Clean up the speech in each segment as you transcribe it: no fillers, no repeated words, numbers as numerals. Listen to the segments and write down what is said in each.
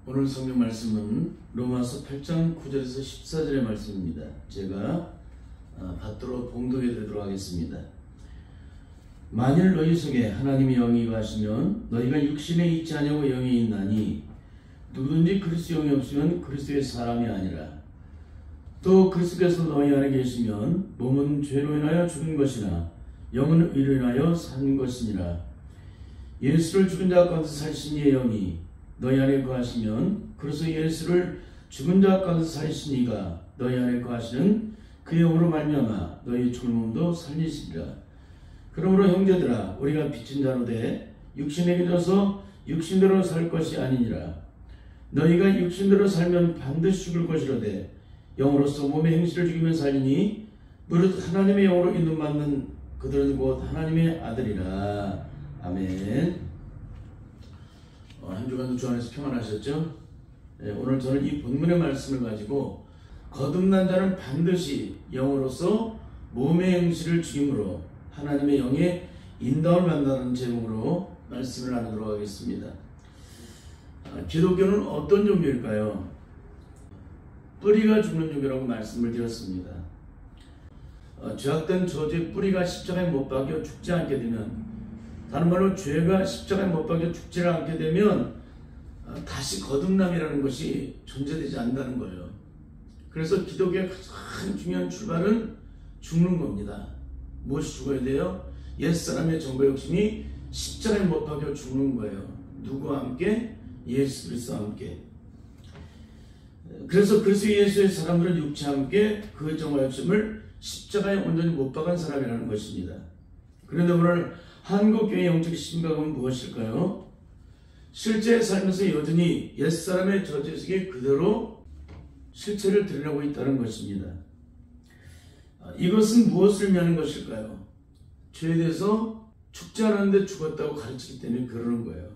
오늘 성경 말씀은 로마서 8장 9절에서 14절의 말씀입니다. 제가 받들어 봉독해 드리도록 하겠습니다. 만일 너희 속에 하나님의 영이 거하시면 너희가 육신에 있지 아니하고 영에 있나니 누구든지 그리스도 영이 없으면 그리스도의 사람이 아니라 또 그리스도께서 너희 안에 계시면 몸은 죄로 인하여 죽은 것이나 영은 의로 인하여 산 것이니라. 예수를 죽은 자 가운데서 살신 이의 영이 너희 안에 거하시면 그래서 예수를 죽은 자 가운데서 살신 이가 너희 안에 거하시는 그 영으로 말미암아 너희 죽은 몸도 살리시리라. 그러므로 형제들아 우리가 빚진 자로 돼 육신에 믿어서 육신대로 살 것이 아니니라. 너희가 육신대로 살면 반드시 죽을 것이로되 영으로서 몸의 행실을 죽이면 살리니 무릇 하나님의 영으로 인도받는 그들은 곧 하나님의 아들이라. 아멘. 한 주간도 주 안에서 평안하셨죠? 네, 오늘 저는 이 본문의 말씀을 가지고 거듭난 자는 반드시 영으로서 몸의 행실을 죽임으로 하나님의 영의 인도를 받는다는 제목으로 말씀을 나누도록 하겠습니다. 기독교는 어떤 종교일까요? 뿌리가 죽는 종교라고 말씀을 드렸습니다. 죄악된 저주의 뿌리가 십자가에 못 박여 죽지 않게 되면, 다른 말로 죄가 십자가에 못 박여 죽지 않게 되면 다시 거듭남이라는 것이 존재되지 않는다는 거예요. 그래서 기독교의 가장 중요한 출발은 죽는 겁니다. 무엇이 죽어야 돼요? 옛사람의 정보 욕심이 십자가에 못 박여 죽는 거예요. 누구와 함께? 예수 그리스도와 함께. 그래서 그리스도 예수의 사람들은 육체와 함께 그 정보 욕심을 십자가에 온전히 못 박은 사람이라는 것입니다. 그런데 오늘 한국교회의 영적 심각은 무엇일까요? 실제 삶에서 여전히 옛사람의 저주 속에 그대로 실체를 드러내고 있다는 것입니다. 이것은 무엇을 의미하는 것일까요? 죄에 대해서 죽지 않았는데 죽었다고 가르치기 때문에 그러는 거예요.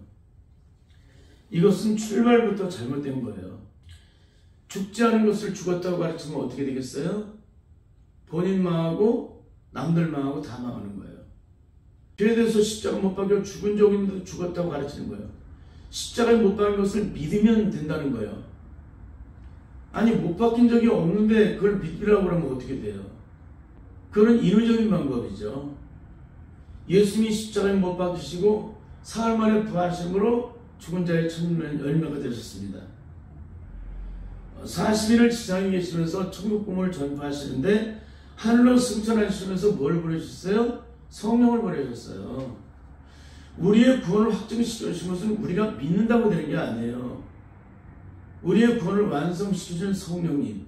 이것은 출발부터 잘못된 거예요. 죽지 않은 것을 죽었다고 가르치면 어떻게 되겠어요? 본인 망하고 남들 망하고 다 망하는 거예요. 죄에 대해서 십자가 못 박혀 죽은 적이 있는데 죽었다고 가르치는 거예요. 십자가에 못 박힌 것을 믿으면 된다는 거예요. 아니 못 박힌 적이 없는데 그걸 믿으라고 그러면 어떻게 돼요? 그건 인위적인 방법이죠. 예수님이 십자가에 못 박히시고 사흘 만에 부활하심으로 죽은 자의 첫 열매가 되셨습니다. 40일을 지상에 계시면서 천국 꿈을 전파하시는데 하늘로 승천하시면서 뭘 보내셨어요? 성령을 보내셨어요. 우리의 구원을 확증시켜주신 것은 우리가 믿는다고 되는 게 아니에요. 우리의 구원을 완성시켜준 성령님,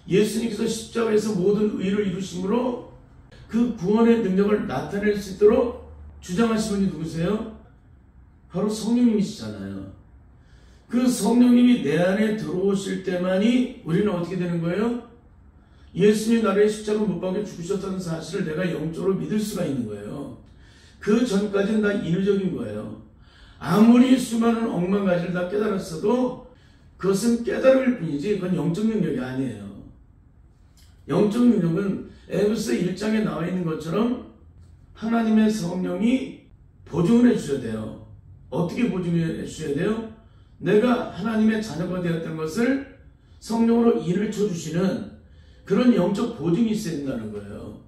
예수님께서 십자가에서 모든 의를 이루심으로 그 구원의 능력을 나타낼 수 있도록 주장하신 분이 누구세요? 바로 성령님이시잖아요. 그 성령님이 내 안에 들어오실 때만이 우리는 어떻게 되는 거예요? 예수님이 나를 십자가 못 박혀 죽으셨다는 사실을 내가 영적으로 믿을 수가 있는 거예요. 그 전까지는 다 인위적인 거예요. 아무리 수많은 억만 가지를 다 깨달았어도 그것은 깨달을 뿐이지 그건 영적 능력이 아니에요. 영적 능력은 에베소 1장에 나와 있는 것처럼 하나님의 성령이 보증을 해주셔야 돼요. 어떻게 보증해 주셔야 돼요? 내가 하나님의 자녀가 되었다는 것을 성령으로 일을 쳐주시는 그런 영적 보증이 있어야 된다는 거예요.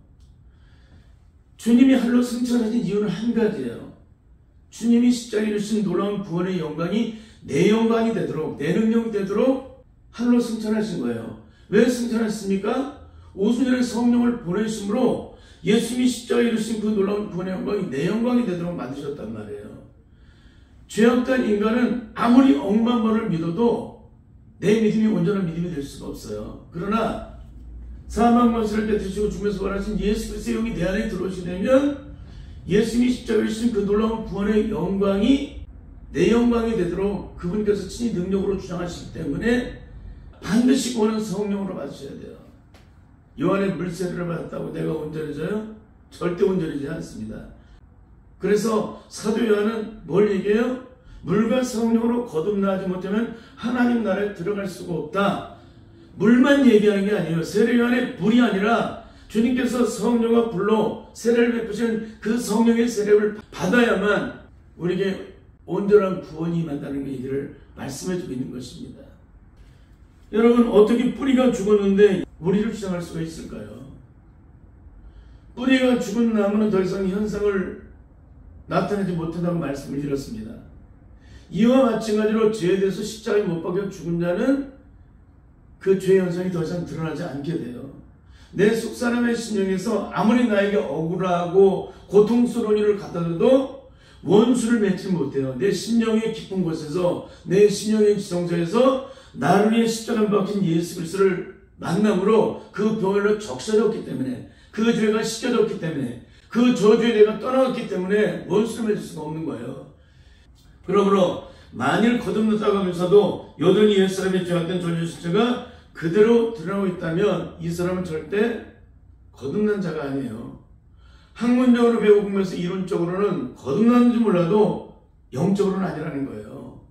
주님이 하늘로 승천하신 이유는 한 가지예요. 주님이 십자가에 이루신 놀라운 구원의 영광이 내 영광이 되도록, 내 능력이 되도록 하늘로 승천하신 거예요. 왜 승천하셨습니까? 오순절에 성령을 보내심으로 예수님이 십자가에 이루신 그 놀라운 구원의 영광이 내 영광이 되도록 만드셨단 말이에요. 죄악된 인간은 아무리 억만 번을 믿어도 내 믿음이 온전한 믿음이 될 수가 없어요. 그러나 사망 권세를 뺏으시고 죽으면서 부활하신 예수 그리스도의 영이 내 안에 들어오시게 되면 예수님이 십자가에 주신 그 놀라운 구원의 영광이 내 영광이 되도록 그분께서 친히 능력으로 주장하시기 때문에 반드시 구원은 성령으로 받으셔야 돼요. 요한의 물세례를 받았다고 내가 온전해져요? 절대 온전해지지 않습니다. 그래서 사도 요한은 뭘 얘기해요? 물과 성령으로 거듭나지 못하면 하나님 나라에 들어갈 수가 없다. 물만 얘기하는 게 아니에요. 세례 요한의 물이 아니라 주님께서 성령과 불로 세례를 베푸시는 그 성령의 세례를 받아야만 우리에게 온전한 구원이 임한다는 얘기를 말씀해주고 있는 것입니다. 여러분, 어떻게 뿌리가 죽었는데 우리를 주장할 수가 있을까요? 뿌리가 죽은 나무는 더 이상 현상을 나타내지 못한다고 말씀을 드렸습니다. 이와 마찬가지로 죄에 대해서 십자가에 못 박혀 죽은 자는 그 죄 현상이 더 이상 드러나지 않게 돼요. 내 속사람의 심령에서 아무리 나에게 억울하고 고통스러운 일을 갖다 줘도 원수를 맺지 못해요. 내 심령의 깊은 곳에서, 내 심령의 지성소에서 나를 위해 십자가에 박힌 예수 그리스도를 만남으로 그 병을 적셔졌기 때문에, 그 죄가 씻겨졌기 때문에, 그 저주의 내가 떠나갔기 때문에 원수를 맺을 수가 없는 거예요. 그러므로 만일 거듭났다고 하면서도 여전히 옛사람의 죄악된 저주의 실체가 그대로 드러나고 있다면 이 사람은 절대 거듭난 자가 아니에요. 학문적으로 배우면서 이론적으로는 거듭났는지 몰라도 영적으로는 아니라는 거예요.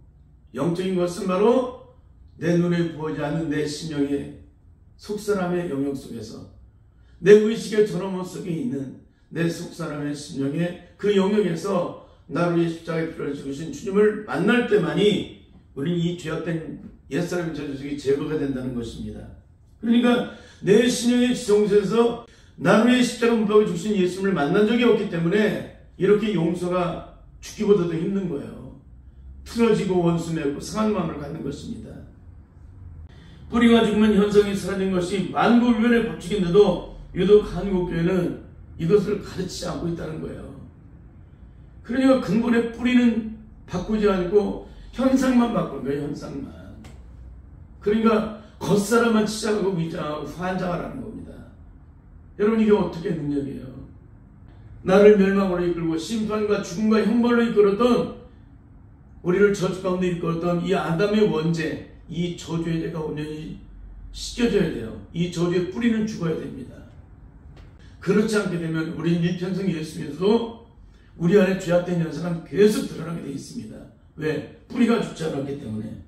영적인 것은 바로 내 눈에 보이지 않는 내 심령의 속사람의 영역 속에서, 내 의식의 전원문 속에 있는 내 속사람의 심령의 그 영역에서 나를 위해 십자가에 피를 죽으신 주님을 만날 때만이 우리는 이 죄악된 옛사람의 저주속이 제거가 된다는 것입니다. 그러니까 내 심령의 지성소에서 나를 위해 십자가 못 박혀 죽으신 예수님을 만난 적이 없기 때문에 이렇게 용서가 죽기보다도 힘든 거예요. 틀어지고 원수 맺고 상한 마음을 갖는 것입니다. 뿌리가 죽으면 현상이 사라진 것이 만고불변의 법칙인데도 유독 한국교회는 이것을 가르치지 않고 있다는 거예요. 그러니까 근본의 뿌리는 바꾸지 않고 현상만 바꾸는 거예요. 현상만. 그러니까 겉사람만 치장하고 위장하고 환장하라는 겁니다. 여러분, 이게 어떻게 능력이에요? 나를 멸망으로 이끌고 심판과 죽음과 형벌로 이끌었던, 우리를 저주 가운데 이끌었던 이 아담의 원죄, 이 저주의 죄가 온전히 씻겨져야 돼요. 이 저주의 뿌리는 죽어야 됩니다. 그렇지 않게 되면 우리는 일평생 예수님에서도 우리 안에 죄악된 현상은 계속 드러나게 되어 있습니다. 왜? 뿌리가 죽지 않았기 때문에.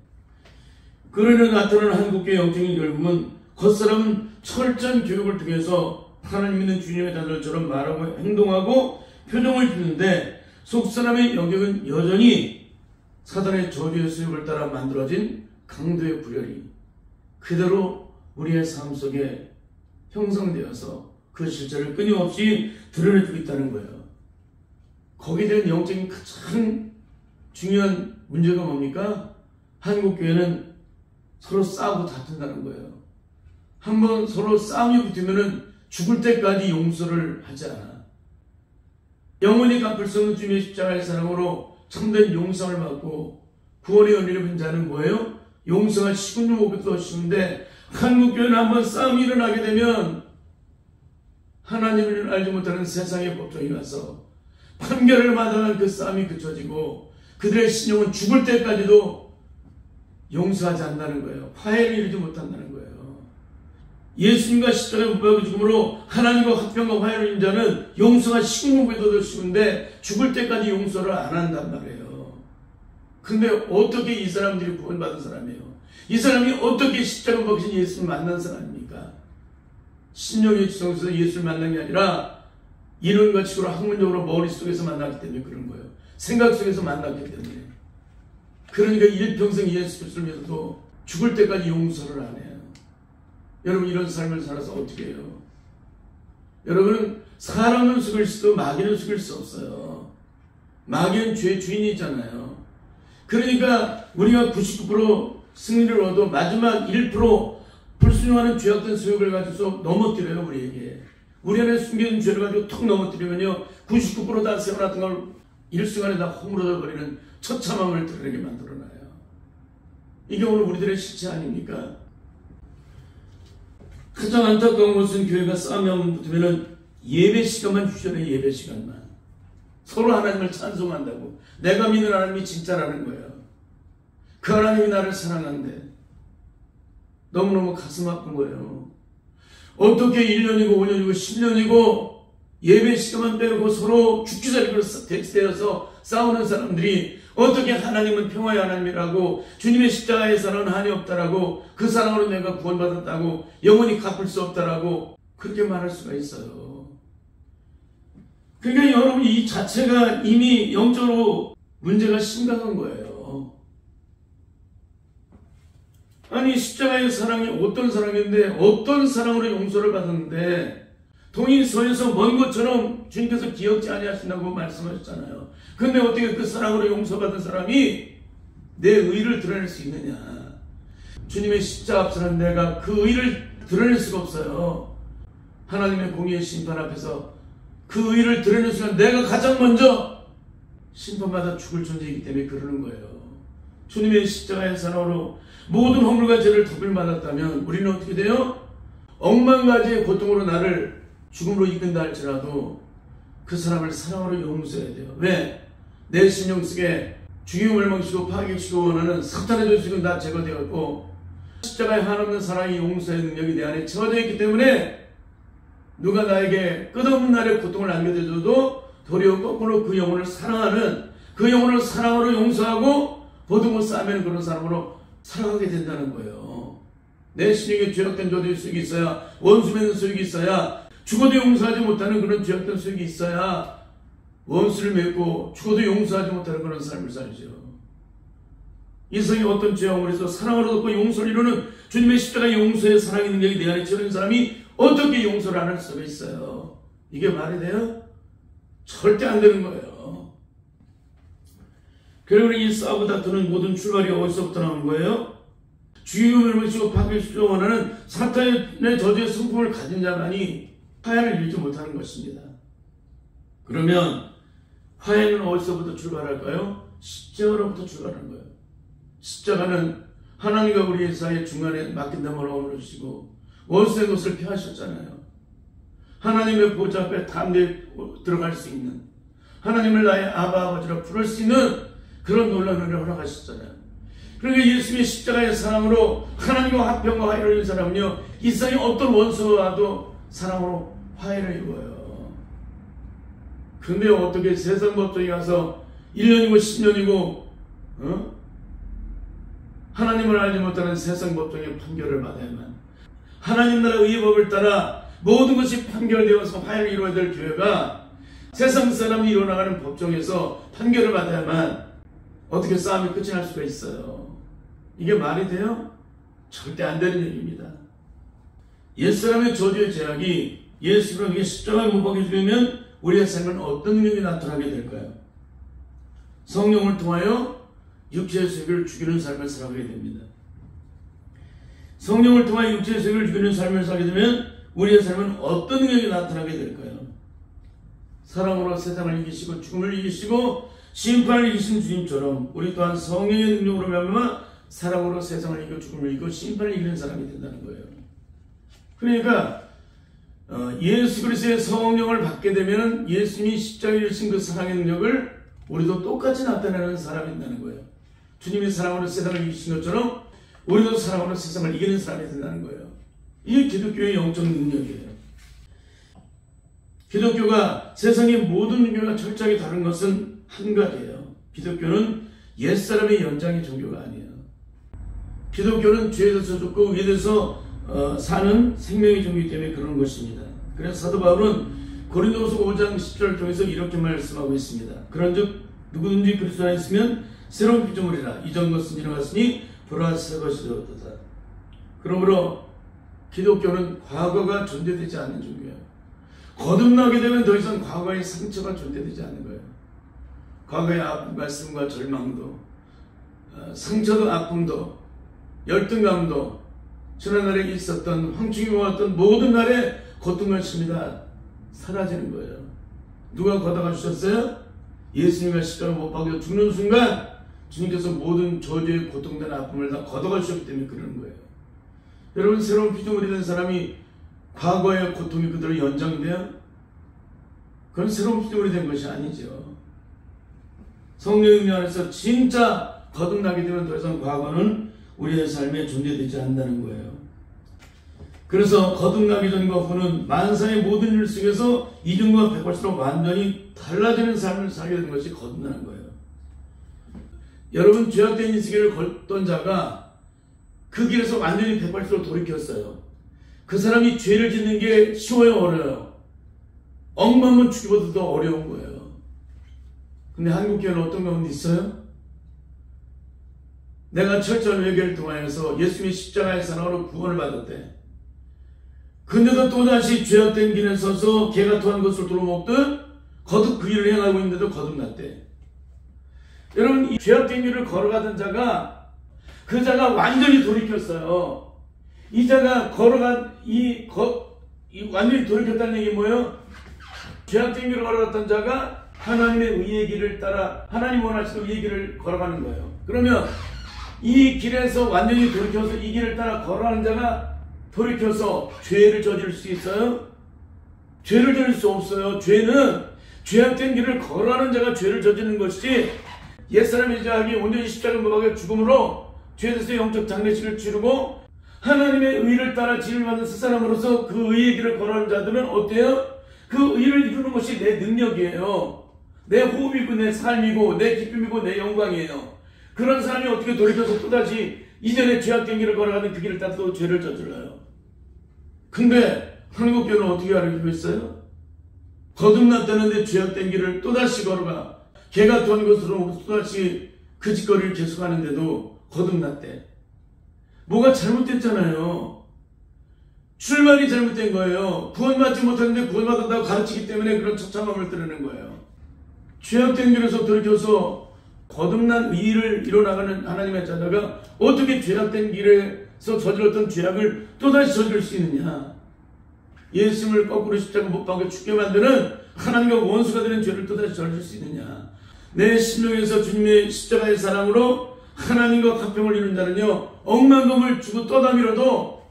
그러나 나타나는 한국교회 영적인 결국은 겉사람은 철저한 교육을 통해서 하나님 믿는 주님의 자들처럼 말하고 행동하고 표정을 짓는데, 속사람의 영역은 여전히 사단의 저주의 수욕을 따라 만들어진 강도의 불혈이 그대로 우리의 삶 속에 형성되어서 그 실체를 끊임없이 드러내주고 있다는 거예요. 거기에 대한 영적인 가장 중요한 문제가 뭡니까? 한국교회는 서로 싸우고 다툰다는 거예요. 한번 서로 싸움이 붙으면 죽을 때까지 용서를 하지 않아. 영원히 갚을 수 없는 주님의 십자가의 사랑으로 참된 용서를 받고 구원의 은혜를 받는 자는 뭐예요? 용서가 쉬운 것도 쉬운데, 한국교회는 한번 싸움이 일어나게 되면 하나님을 알지 못하는 세상의 법정에 가서 판결을 받아간 그 싸움이 그쳐지고 그들의 신용은 죽을 때까지도 용서하지 않는다는 거예요. 화해를 이루지 못한다는 거예요. 예수님과 십자가에 못 박혀 죽음으로 하나님과 화평과 화해를 이룬 자는 용서가 쉬운 것보다도 쉬운데 죽을 때까지 용서를 안 한단 말이에요. 근데 어떻게 이 사람들이 구원받은 사람이에요? 이 사람이 어떻게 십자가에 박힌 예수를 만난 사람입니까? 신령의 지성에서 예수를 만난 게 아니라 이론과 치고로 학문적으로 머릿속에서 만났기 때문에 그런 거예요. 생각 속에서 만났기 때문에. 그러니까 일평생 예수 그리스도를 위해서도 죽을 때까지 용서를 안 해요. 여러분, 이런 삶을 살아서 어떻게 해요? 여러분, 사람은 속일 수도 마귀는 속일 수 없어요. 마귀는 죄의 주인이잖아요. 그러니까 우리가 99% 승리를 얻어 마지막 1% 불순종하는 죄악된 소욕을 가지고서 넘어뜨려요. 우리에게. 우리 안에 숨겨진 죄를 가지고 턱 넘어뜨리면요, 99% 다 세워놨던 걸 일순간에 다 허물어져 버리는 처참함을 드러내게 만들어놔요. 이게 오늘 우리들의 실체 아닙니까? 가장 안타까운 것은 교회가 싸움이 한번 붙으면 예배 시간만 주셔요. 예배 시간만. 서로 하나님을 찬송한다고. 내가 믿는 하나님이 진짜라는 거예요. 그 하나님이 나를 사랑하는데 너무너무 가슴 아픈 거예요. 어떻게 1년이고 5년이고 10년이고 예배 시간만 빼놓고 서로 죽기 살기로 대치되어서 싸우는 사람들이 어떻게 하나님은 평화의 하나님이라고, 주님의 십자가에서는 한이 없다라고, 그 사랑으로 내가 구원받았다고, 영원히 갚을 수 없다라고 그렇게 말할 수가 있어요. 그러니까 여러분, 이 자체가 이미 영적으로 문제가 심각한 거예요. 아니 십자가의 사랑이 어떤 사랑인데 어떤 사랑으로 용서를 받았는데 동일서에서 먼 것처럼 주님께서 기억지 아니하신다고 말씀하셨잖아요. 근데 어떻게 그 사랑으로 용서받은 사람이 내 의를 드러낼 수 있느냐. 주님의 십자가 앞서는 내가 그 의를 드러낼 수가 없어요. 하나님의 공의의 심판 앞에서 그 의를 드러낼 순간 내가 가장 먼저 심판받아 죽을 존재이기 때문에 그러는 거예요. 주님의 십자가의 사랑으로 모든 허물과 죄를 덮을 받았다면 우리는 어떻게 돼요? 억만 가지의 고통으로 나를 죽음으로 이끈다 할지라도 그 사람을 사랑으로 용서해야 돼요. 왜? 내 신령 속에 죽임을 멈추고 파괴시키고 원하는 사탄의 조직은 다 제거되었고 십자가의 한없는 사랑이 용서의 능력이 내 안에 채워져 있기 때문에 누가 나에게 끝없는 날의 고통을 안겨줘도 도리어 거꾸로 그 영혼을 사랑하는, 그 영혼을 사랑으로 용서하고 보듬어 싸매는 그런 사람으로 살아가게 된다는 거예요. 내 신령에 죄악된 저주의 수익이 있어야, 원수 맺는 수익이 있어야, 죽어도 용서하지 못하는 그런 죄악된 수익이 있어야 원수를 맺고 죽어도 용서하지 못하는 그런 삶을 살죠. 이성이 어떤 죄악을 해서 사랑으로 덮고 용서를 이루는 주님의 십자가 용서의 사랑의 능력이 내 안에 채워진 사람이 어떻게 용서를 안 할 수가 있어요? 이게 말이 돼요? 절대 안 되는 거예요. 그리고 이 싸우고 다투는 모든 출발이 어디서부터 나온 거예요? 죽임을 맺히고 파괴시키려 원하는 사탄의 저주의 성품을 가진 자만이 화해를 이루지 못하는 것입니다. 그러면 화해는 어디서부터 출발할까요? 십자가로부터 출발하는 거예요. 십자가는 하나님과 우리의 사이의 중간에 막힌 담을 어물어 주시고 원수의 것을 피하셨잖아요. 하나님의 보좌 앞에 담대히 들어갈 수 있는, 하나님을 나의 아바 아버지라 부를 수 있는 그런 놀라운 은혜를 허락하셨잖아요. 그러니까 예수님의 십자가의 사랑으로 하나님과 화평과 화해를 이룬 사람은요, 이 세상의 어떤 원수와도 사랑으로 화해를 이루어요. 근데 어떻게 세상 법정에 가서 1년이고 10년이고 하나님을 알지 못하는 세상 법정의 판결을 받아야만, 하나님 나라 의의 법을 따라 모든 것이 판결되어서 화해를 이루어야 될 교회가 세상 사람이 이뤄나가는 법정에서 판결을 받아야만 어떻게 싸움이 끝이 날 수가 있어요. 이게 말이 돼요? 절대 안 되는 얘기입니다. 옛사람의 저주의 죄악이 예수 그리스도에게 십자가에 못 박혀 죽으면 우리의 삶은 어떤 능력이 나타나게 될까요? 성령을 통하여 육체의 세계를 죽이는 삶을 살아가게 됩니다. 성령을 통하여 육체의 세계를 죽이는 삶을 살게 되면 우리의 삶은 어떤 능력이 나타나게 될까요? 사랑으로 세상을 이기시고 죽음을 이기시고 심판을 이기신 주님처럼 우리 또한 성령의 능력으로 말미암아 사랑으로 세상을 이기고 죽음을 이기고 심판을 이기는 사람이 된다는 거예요. 그러니까 예수 그리스도의 성령을 받게 되면 예수님이 십자가에 이루신 그 사랑의 능력을 우리도 똑같이 나타내는 사람이 된다는 거예요. 주님이 사랑으로 세상을 이기신 것처럼 우리도 사랑으로 세상을 이기는 사람이 된다는 거예요. 이게 기독교의 영적 능력이에요. 기독교가 세상의 모든 종교가 철저하게 다른 것은 한 가지예요. 기독교는 옛사람의 연장의 종교가 아니에요. 기독교는 죄에서 져죽고 의에 대해서 사는 생명의 종교이기 때문에 그런 것입니다. 그래서 사도 바울은 고린도후서 5장 10절을 통해서 이렇게 말씀하고 있습니다. 그런즉 누구든지 그리스도 안에 있으면 새로운 피조물이라 이전 것은 지나갔으니 보라 새 것이 되었도다. 그러므로 기독교는 과거가 존재되지 않는 종교예요. 거듭나게 되면 더 이상 과거의 상처가 존재되지 않는 거예요. 과거의 아픔과 슬픔과 절망도, 상처도 아픔도, 열등감도, 지난날에 있었던 황충이와 같은 모든 날의 고통과 심이 다 사라지는 거예요. 누가 걷어가 주셨어요? 예수님과 십자가 못 박혀 죽는 순간 주님께서 모든 저주의 고통된 아픔을 다 걷어가 주셨기 때문에 그러는 거예요. 여러분, 새로운 피조물이 된 사람이 과거의 고통이 그대로 연장돼요? 그건 새로운 피조물이 된 것이 아니죠. 성령의 능력 안에서 진짜 거듭나게 되면 더 이상 과거는 우리의 삶에 존재되지 않는다는 거예요. 그래서 거듭나기 전과 후는 만상의 모든 일 속에서 이전과 180도 완전히 달라지는 삶을 살게 된 것이 거듭나는 거예요. 여러분, 죄악된 인생을 걷던 자가 그 길에서 완전히 180도 돌이켰어요. 그 사람이 죄를 짓는 게 쉬워요, 어려워요? 억만번 죽이고도 더 어려운 거예요. 근데 한국교회는 어떤 가운데 있어요? 내가 철저한 외교를 통하여서 예수님의 십자가의 사랑으로 구원을 받았대. 근데도 또다시 죄악된 길에 서서 개가 토한 것을 도로먹듯 거듭 그 일을 행하고 있는데도 거듭났대. 여러분, 이 죄악된 길을 걸어가던 자가, 그 자가 완전히 돌이켰어요. 이 자가 완전히 돌이켰다는 얘기 뭐예요? 죄악된 길을 걸어갔던 자가 하나님의 의의 길을 따라 하나님 원하시는 의의 길을 걸어가는 거예요. 그러면 이 길에서 완전히 돌이켜서 이 길을 따라 걸어가는 자가 돌이켜서 죄를 저지를 수 있어요? 죄를 저질 수 없어요. 죄는 죄악된 길을 걸어가는 자가 죄를 저지르는 것이지, 옛사람의 죄악이 온전히 십자가에 못 박혀 죽음으로 죄에 대해서 영적 장례식을 치르고 하나님의 의를 따라 지음을 받은 새 사람으로서 그 의의 길을 걸어가는 자들은 어때요? 그 의를 이루는 것이 내 능력이에요. 내 호흡이고 내 삶이고 내 기쁨이고 내 영광이에요. 그런 사람이 어떻게 돌이켜서 또다시 이전에 죄악된 길을 걸어가는 그 길을 따라 또 죄를 저질러요. 근데 한국교회는 어떻게 알고 있어요? 거듭났다는데 죄악된 길을 또다시 걸어가 개가 토한 것으로 또다시 그 짓거리를 계속하는데도 거듭났대. 뭐가 잘못됐잖아요. 출발이 잘못된 거예요. 구원받지 못했는데 구원받았다고 가르치기 때문에 그런 처참함을 드러내는 거예요. 죄악된 길에서 돌이켜서 거듭난 의를 이뤄나가는 하나님의 자녀가 어떻게 죄악된 길에서 저질렀던 죄악을 또다시 저지를 수 있느냐. 예수님을 거꾸로 십자가 못 박아 죽게 만드는 하나님과 원수가 되는 죄를 또다시 저질 수 있느냐. 내 심령에서 주님의 십자가의 사랑으로 하나님과 화평을 이룬 자는요, 억만 검을 주고 떠다밀어도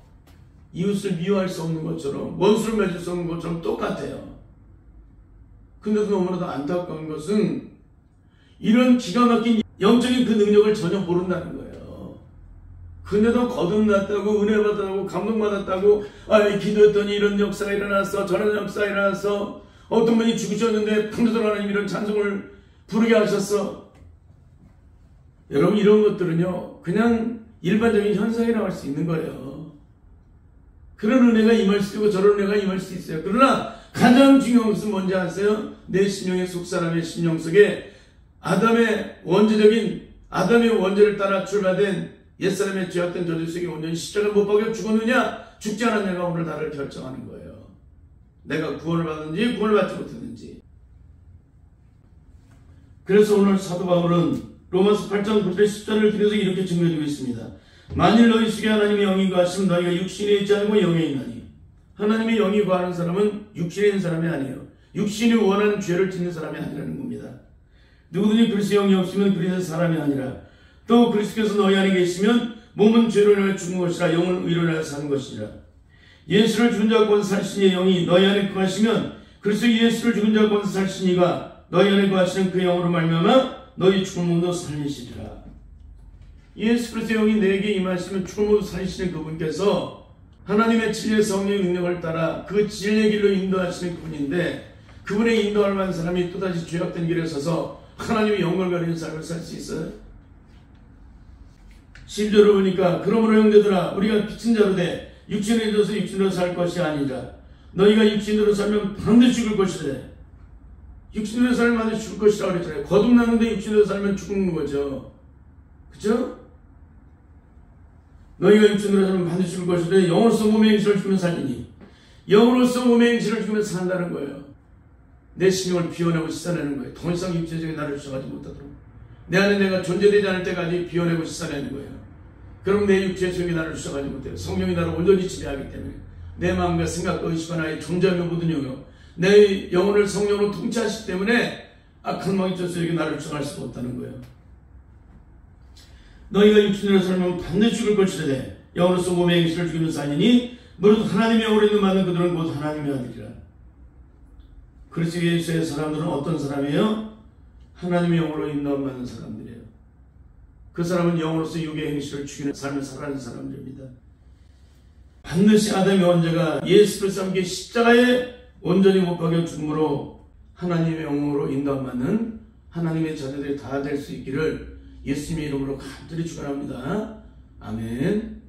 이웃을 미워할 수 없는 것처럼, 원수를 맺을 수 없는 것처럼 똑같아요. 근데도 너무나도 안타까운 것은 이런 기가 막힌 영적인 그 능력을 전혀 모른다는 거예요. 근데도 거듭났다고, 은혜 받았다고, 감동받았다고, 기도했더니 이런 역사가 일어났어, 저런 역사가 일어났어, 어떤 분이 죽으셨는데 방도들 하나님 이런 찬송을 부르게 하셨어. 여러분, 이런 것들은요, 그냥 일반적인 현상이라고 할 수 있는 거예요. 그런 은혜가 임할 수 있고 저런 은혜가 임할 수 있어요. 그러나 가장 중요한 것은 뭔지 아세요? 내 심령의 속사람의 심령 속에 아담의 원죄를 따라 출발된 옛사람의 죄악된 저주 속에 온전히 십자가를 못 박여 죽었느냐 죽지 않았느냐가 오늘 나를 결정하는 거예요. 내가 구원을 받았는지 구원을 받지 못했는지. 그래서 오늘 사도 바울은 로마서 8장 9절 10절을 들여서 이렇게 증거해주고 있습니다. 만일 너희 속에 하나님의 영이 거하시면 너희가 육신에 있지 않고 영에 있나니. 하나님의 영이 거하는 사람은 육신에 있는 사람이 아니에요. 육신이 원하는 죄를 짓는 사람이 아니라는 겁니다. 누구든지 그리스도의 영이 없으면 그리스도의 사람이 아니라, 또 그리스도께서 너희 안에 계시면 몸은 죄로 인하여 죽은 것이라 영은 의로 인하여 사는 것이라. 예수를 죽은 자 가운데 살신 이의 영이 너희 안에 거하시면 그리스도 예수를 죽은 자 가운데 살신 이가 너희 안에 거하시는 그 영으로 말미암아 너희 죽은 몸도 살리시리라. 예수 그리스도의 영이 내게 임하시면 죽은 몸도 살리시는 그분께서 하나님의 진리의 성령의 능력을 따라 그 진리의 길로 인도하시는 그분인데, 그분의 인도할 만한 사람이 또다시 죄악된 길에 서서 하나님의 영광을 가리는 삶을 살 수 있어요? 10절을 보니까 그러므로 형제들아 우리가 빛인 자로 돼 육신에 져서 육신으로 살 것이 아니라 너희가 육신으로 살면 반드시 죽을 것이래. 육신으로 살면 반드시 죽을 것이라고 그랬잖아요. 거듭났는데 육신으로 살면 죽는 거죠. 그죠? 너희가 육신으로 살면 반드시 죽을 것이래. 영으로서 몸의 행실을 죽으면 살리니. 영으로서 몸의 행실을 죽으면 산다는 거예요. 내 심령을 비워내고 씻어내는 거예요. 더 이상 육체적인 나를 주장하지 못하도록. 내 안에 내가 존재되지 않을 때까지 비워내고 씻어내는 거예요. 그럼 내 육체적인 나를 주장하지 못해요. 성령이 나를 온전히 지배하기 때문에 내 마음과 생각과 의식과 나의 존재하며 모든 영역, 내 영혼을 성령으로 통치하시기 때문에 악한 마귀 저수에게 나를 주장할 수가 없다는 거예요. 너희가 육신으로 살면 반드시 죽을 것이래. 영으로서 몸의 행실을 죽이는 사니니 무릇 하나님의 영으로 인도받는 그들은 곧 하나님의 아들이라. 그리스도 예수의 사람들은 어떤 사람이에요? 하나님의 영으로 인도받는 사람들이에요. 그 사람은 영으로서 육의 행실을 죽이는 삶을 살아가는 사람들입니다. 반드시 아담의 원죄가 예수 그리스도와 함께 십자가에 온전히 못 박여 죽음으로 하나님의 영으로 인도받는 하나님의 자녀들이 다 될 수 있기를 예수님의 이름으로 간절히 축원합니다. 아멘.